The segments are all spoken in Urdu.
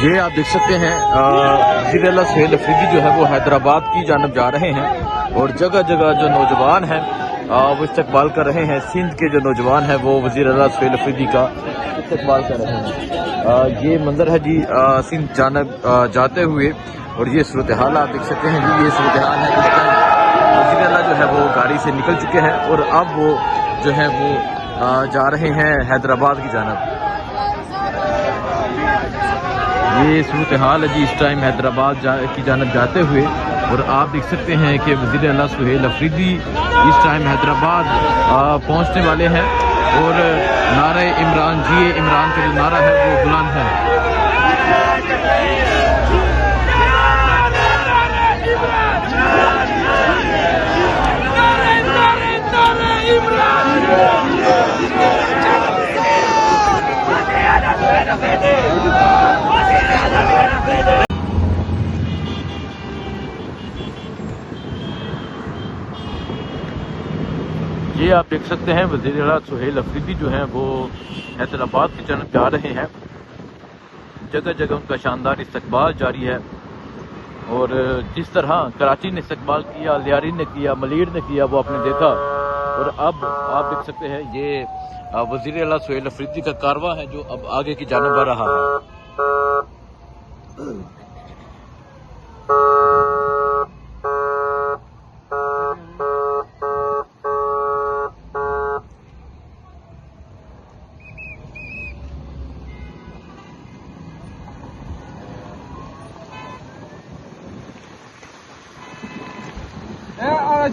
یہ آپ دیکھ سکتے ہیں وزیر اعلیٰ سہیل افریدی جو ہے وہ حیدرآباد کی جانب جا رہے ہیں اور جگہ جگہ جو نوجوان ہیں وہ استقبال کر رہے ہیں. سندھ کے جو نوجوان ہیں وہ وزیر اعلیٰ سہیل افریدی کا استقبال کر رہے ہیں. یہ منظر ہے جی سندھ جانب جاتے ہوئے اور یہ صورتحال آپ دیکھ سکتے ہیں جی. یہ صورتحال ہے وزیر اعلیٰ جو ہے وہ گاڑی سے نکل چکے ہیں اور اب وہ جو ہے وہ جا رہے ہیں حیدرآباد کی جانب. یہ صورتحال ہے جی اس ٹائم حیدرآباد کی جانب جاتے ہوئے اور آپ دیکھ سکتے ہیں کہ وزیر اعلیٰ سہیل افریدی اس ٹائم حیدرآباد پہنچنے والے ہیں اور نعرہ عمران جی عمران کا جو نعرہ ہے وہ بلند ہے. یہ آپ دیکھ سکتے ہیں وزیر اعلیٰ سہیل افریدی جو ہیں وہ حیدرآباد کی جانب جا رہے ہیں. جگہ جگہ ان کا شاندار استقبال جاری ہے اور جس طرح کراچی نے استقبال کیا، لیاری نے کیا، ملیر نے کیا، وہ آپ نے دیکھا. اور اب آپ دیکھ سکتے ہیں یہ وزیر اعلیٰ سہیل افریدی کا کارواں ہے جو اب آگے کی جانب بڑھ رہا ہے.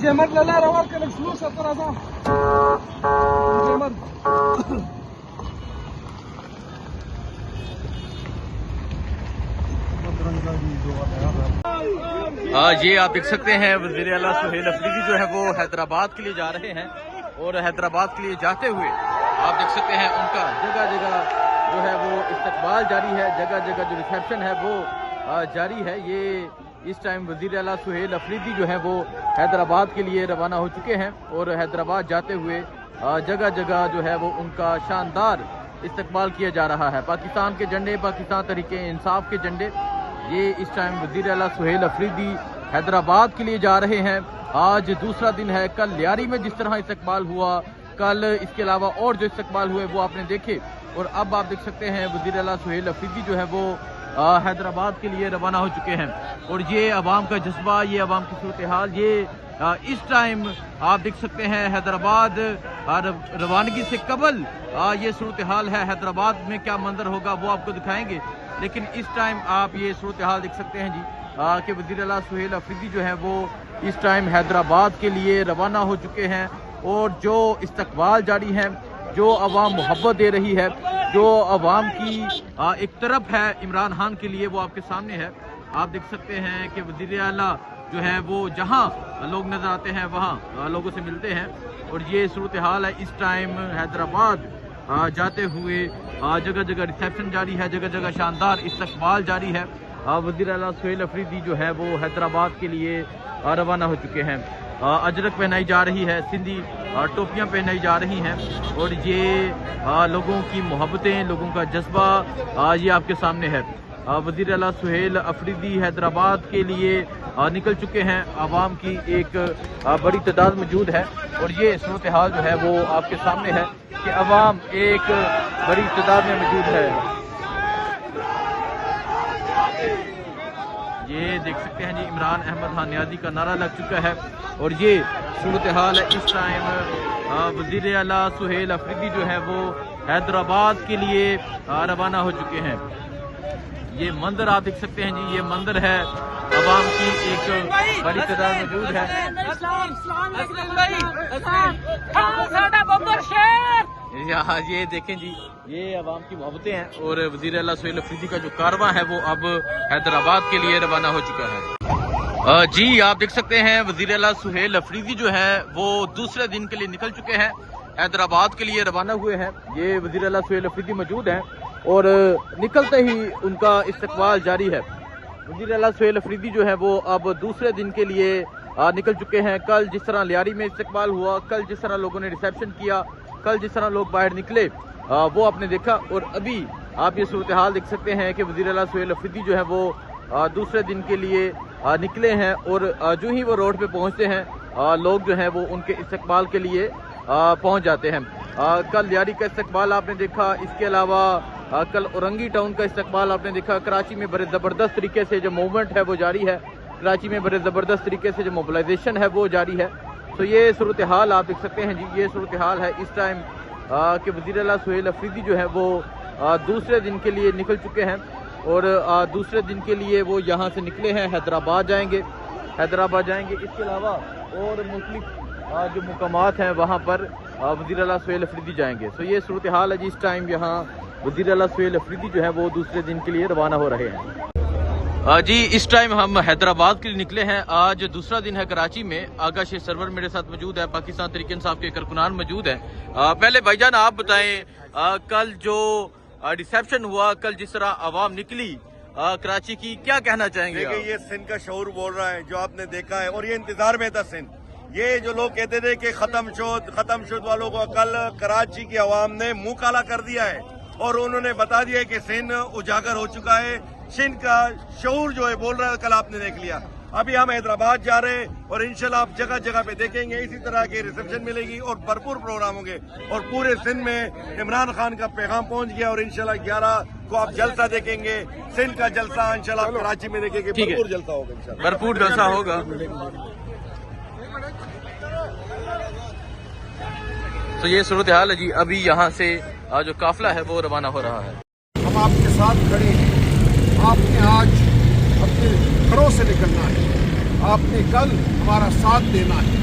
جمر لا روال كان فلوس ترى صح جمر. یہ آپ دیکھ سکتے ہیں وزیر اعلیٰ سہیل افریدی جو ہے وہ حیدرآباد کے لیے جا رہے ہیں اور حیدرآباد کے لیے جاتے ہوئے آپ دیکھ سکتے ہیں ان کا جگہ جگہ جو ہے وہ استقبال جاری ہے. جگہ جگہ جو ریسیپشن ہے وہ جاری ہے. یہ اس ٹائم وزیر اعلیٰ سہیل افریدی جو ہے وہ حیدرآباد کے لیے روانہ ہو چکے ہیں اور حیدرآباد جاتے ہوئے جگہ جگہ جو ہے وہ ان کا شاندار استقبال کیا جا رہا ہے. پاکستان کے جھنڈے، پاکستان تحریک انصاف کے جھنڈے، یہ اس ٹائم وزیر اعلیٰ سہیل افریدی حیدرآباد کے لیے جا رہے ہیں. آج دوسرا دن ہے. کل لیاری میں جس طرح استقبال ہوا، کل اس کے علاوہ اور جو استقبال ہوئے وہ آپ نے دیکھے اور اب آپ دیکھ سکتے ہیں وزیر اعلیٰ سہیل افریدی جو ہے وہ حیدرآباد کے لیے روانہ ہو چکے ہیں. اور یہ عوام کا جذبہ، یہ عوام کی صورتحال، یہ اس ٹائم آپ دیکھ سکتے ہیں حیدرآباد روانگی سے قبل یہ صورتحال ہے. حیدرآباد میں کیا منظر ہوگا وہ آپ کو دکھائیں گے، لیکن اس ٹائم آپ یہ صورتحال دیکھ سکتے ہیں جی کہ وزیر اعلیٰ سہیل افریدی جو ہے وہ اس ٹائم حیدرآباد کے لیے روانہ ہو چکے ہیں اور جو استقبال جاری ہے، جو عوام محبت دے رہی ہے، جو عوام کی ایک طرف ہے عمران خان کے لیے، وہ آپ کے سامنے ہے. آپ دیکھ سکتے ہیں کہ وزیر اعلیٰ جو ہے وہ جہاں لوگ نظر آتے ہیں وہاں لوگوں سے ملتے ہیں اور یہ صورتحال ہے اس ٹائم حیدرآباد جاتے ہوئے. جگہ جگہ ریسیپشن جاری ہے، جگہ جگہ شاندار استقبال جاری ہے. وزیر اعلیٰ سہیل افریدی جو ہے وہ حیدرآباد کے لیے روانہ ہو چکے ہیں. اجرک پہنائی جا رہی ہے، سندھی ٹوپیاں پہنائی جا رہی ہیں اور یہ لوگوں کی محبتیں، لوگوں کا جذبہ یہ آپ کے سامنے ہے. وزیر اعلیٰ سہیل افریدی حیدرآباد کے لیے نکل چکے ہیں. عوام کی ایک بڑی تعداد موجود ہے اور یہ صورتحال جو ہے وہ آپ کے سامنے ہے کہ عوام ایک بڑی تعداد میں موجود ہے. یہ دیکھ سکتے ہیں جی عمران احمد خان نیازی کا نعرہ لگ چکا ہے اور یہ صورتحال ہے اس ٹائم وزیر اعلیٰ سہیل افریدی جو ہے وہ حیدرآباد کے لیے روانہ ہو چکے ہیں. یہ منظر آپ دیکھ سکتے ہیں جی، یہ منظر ہے عوام کی ایک بڑی تعداد موجود ہے. یہ دیکھیں جی، یہ عوام کی محبتیں ہیں اور وزیر اعلیٰ سہیل افریدی کا جو کارواں ہے وہ اب حیدرآباد کے لیے روانہ ہو چکا ہے. جی آپ دیکھ سکتے ہیں وزیر اعلیٰ سہیل افریدی جو ہے وہ دوسرے دن کے لیے نکل چکے ہیں، حیدرآباد کے لیے روانہ ہوئے ہیں. یہ وزیر اعلیٰ سہیل افریدی موجود ہیں اور نکلتے ہی ان کا استقبال جاری ہے. وزیر اعلیٰ سہیل افریدی جو ہے وہ اب دوسرے دن کے لیے نکل چکے ہیں. کل جس طرح لیاری میں استقبال ہوا، کل جس طرح لوگوں نے ریسیپشن کیا، کل جس طرح لوگ باہر نکلے وہ آپ نے دیکھا اور ابھی آپ یہ صورتحال دیکھ سکتے ہیں کہ وزیر اعلیٰ سہیل افریدی جو ہے وہ دوسرے دن کے لیے نکلے ہیں، اور جو ہی وہ روڈ پہ پہنچتے ہیں لوگ جو ہیں وہ ان کے استقبال کے لیے پہنچ جاتے ہیں۔ کل لیاری کا استقبال آپ نے دیکھا، اس کے علاوہ کل اورنگی ٹاؤن کا استقبال آپ نے دیکھا۔ کراچی میں بڑے زبردست طریقے سے جو موومنٹ ہے وہ جاری ہے، کراچی میں بڑے زبردست طریقے سے جو موبلائزیشن ہے وہ جاری ہے۔ تو یہ صورتحال آپ دیکھ سکتے ہیں جی، یہ صورتحال ہے اس ٹائم کہ وزیر اعلیٰ سہیل افریدی جو ہے وہ دوسرے دن کے لیے نکل چکے ہیں، اور دوسرے دن کے لیے وہ یہاں سے نکلے ہیں، حیدرآباد جائیں گے۔ اس کے علاوہ اور مختلف جو مقامات ہیں وہاں پر وزیر اعلیٰ سہیل افریدی جائیں گے۔ تو یہ صورتحال ہے جی، اس ٹائم یہاں وزیر اعلیٰ سہیل افریدی جو ہے وہ دوسرے دن کے لیے روانہ ہو رہے ہیں۔ جی اس ٹائم ہم حیدرآباد کے لیے نکلے ہیں، آج دوسرا دن ہے کراچی میں۔ آغا شیخ سرور میرے ساتھ موجود ہے، پاکستان تحریک انصاف کے کارکنان موجود ہیں۔ پہلے بھائی جان آپ بتائیں، کل جو ریسیپشن ہوا، کل جس طرح عوام نکلی کراچی کی، کیا کہنا چاہیں گے؟ دیکھیں یہ سندھ کا شعور بول رہا ہے جو آپ نے دیکھا ہے، اور یہ انتظار میں تھا سندھ۔ یہ جو لوگ کہتے تھے کہ ختم شد والوں کو کل کراچی کی عوام نے منہ کالا کر دیا ہے، اور انہوں نے بتا دیا کہ سندھ اجاگر ہو چکا ہے۔ سندھ کا شعور جو ہے بول رہا ہے، کل آپ نے دیکھ لیا۔ ابھی ہم حیدرآباد جا رہے ہیں، اور انشاءاللہ آپ جگہ جگہ پہ دیکھیں گے اسی طرح کے ریسیپشن ملے گی اور بھرپور پروگرام ہوں گے، اور پورے سندھ میں عمران خان کا پیغام پہنچ گیا، اور انشاءاللہ 11 کو آپ جلسہ دیکھیں گے، سندھ کا جلسہ انشاءاللہ آپ کراچی میں دیکھیں گے، بھرپور جلسہ ہوگا انشاءاللہ۔ بھرپور جلسہ ہوگا۔ تو یہ صورتحال ہے جی، ابھی یہاں سے جو قافلہ ہے وہ روانہ ہو رہا ہے۔ ہم آپ کے ساتھ کھڑے ہیں۔ آپ نے آج اپنے گھروں سے نکلنا ہے، آپ نے کل ہمارا ساتھ دینا ہے،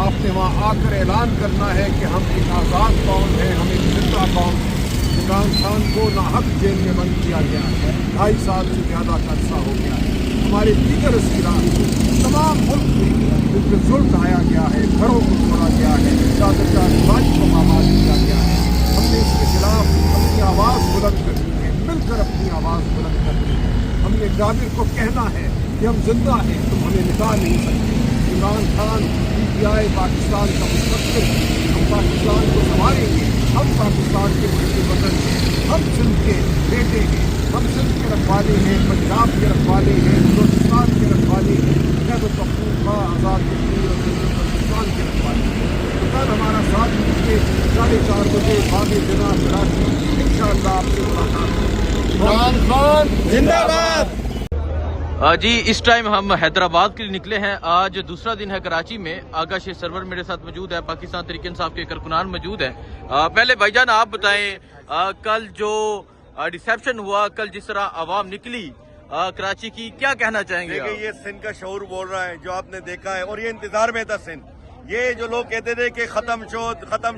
آپ نے وہاں آ کر اعلان کرنا ہے کہ ہم ایک آزاد قوم ہیں، ہم ایک زندہ قوم ہیں۔ عمران خان کو ناحق جیل میں بند کیا گیا ہے، 2.5 سال سے زیادہ کا عرصہ ہو گیا ہے۔ ہمارے دیگر اسکران تمام ملک میں ان پہ ظلم ڈھایا گیا ہے، گھروں کو توڑا گیا ہے، زیادہ کو برباد کیا گیا ہے۔ ہم نے اس کے خلاف اپنی آواز بلند کرنی ہے، مل کر اپنی آواز بلند کرنی ہے۔ ہم نے جابر کو کہنا ہے کہ ہم زندہ ہیں، تم ہمیں نکال نہیں سکتے۔ عمران خان PTI پاکستان کا مستقبل ہے، ہم پاکستان کو سنبھالیں گے، ہم پاکستان کے بڑے وطن ہیں، ہم سندھ کے بیٹے ہیں، ہم سندھ کے رکھوالے ہیں، پنجاب کے رکھوالے ہیں، بلوچستان کے رکھوالے ہیں، خیبر پختونخوا آزاد کشمیر اور بلوچستان کے رکھوالے ہیں۔ تو کل ہمارا ساتھ دیجیے، 4:30 بجے باب جناح کراچی، انشاءاللہ آپ سے ملاقات ہوگی۔ عمران خان زندہ باد۔ جی اس ٹائم ہم حیدرآباد کے لیے نکلے ہیں، آج دوسرا دن ہے کراچی میں۔ آغا شیخ سرور میرے ساتھ موجود ہے، پاکستان تحریک انصاف کے کارکنان موجود ہیں۔ پہلے بھائی جان آپ بتائیں، کل جو ریسیپشن ہوا، کل جس طرح عوام نکلی کراچی کی، کیا کہنا چاہیں گے؟ دیکھیں یہ سندھ کا شعور بول رہا ہے جو آپ نے دیکھا ہے، اور یہ انتظار میں تھا سندھ۔ یہ جو لوگ کہتے تھے کہ ختم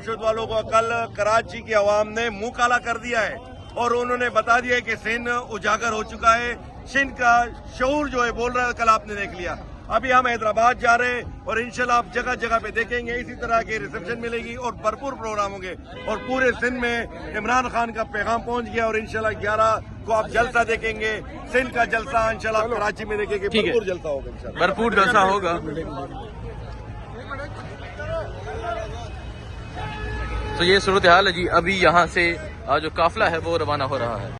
شد والوں کو کل کراچی کی عوام نے منہ کالا کر دیا ہے، اور انہوں نے بتا دیا کہ سندھ اجاگر ہو چکا ہے۔ سندھ کا شعور جو ہے بول رہا ہے، کل آپ نے دیکھ لیا۔ ابھی ہم حیدرآباد جا رہے ہیں، اور انشاءاللہ آپ جگہ جگہ پہ دیکھیں گے اسی طرح کے ریسیپشن ملے گی اور بھرپور پروگرام ہوں گے، اور پورے سندھ میں عمران خان کا پیغام پہنچ گیا، اور انشاءاللہ 11 کو آپ جلسہ دیکھیں گے، سندھ کا جلسہ انشاءاللہ آپ کراچی میں دیکھیں گے، بھرپور جلسہ ہوگا انشاءاللہ۔ بھرپور جلسہ ہوگا۔ تو یہ صورتحال ہے جی، ابھی یہاں سے جو قافلہ ہے وہ روانہ ہو رہا ہے۔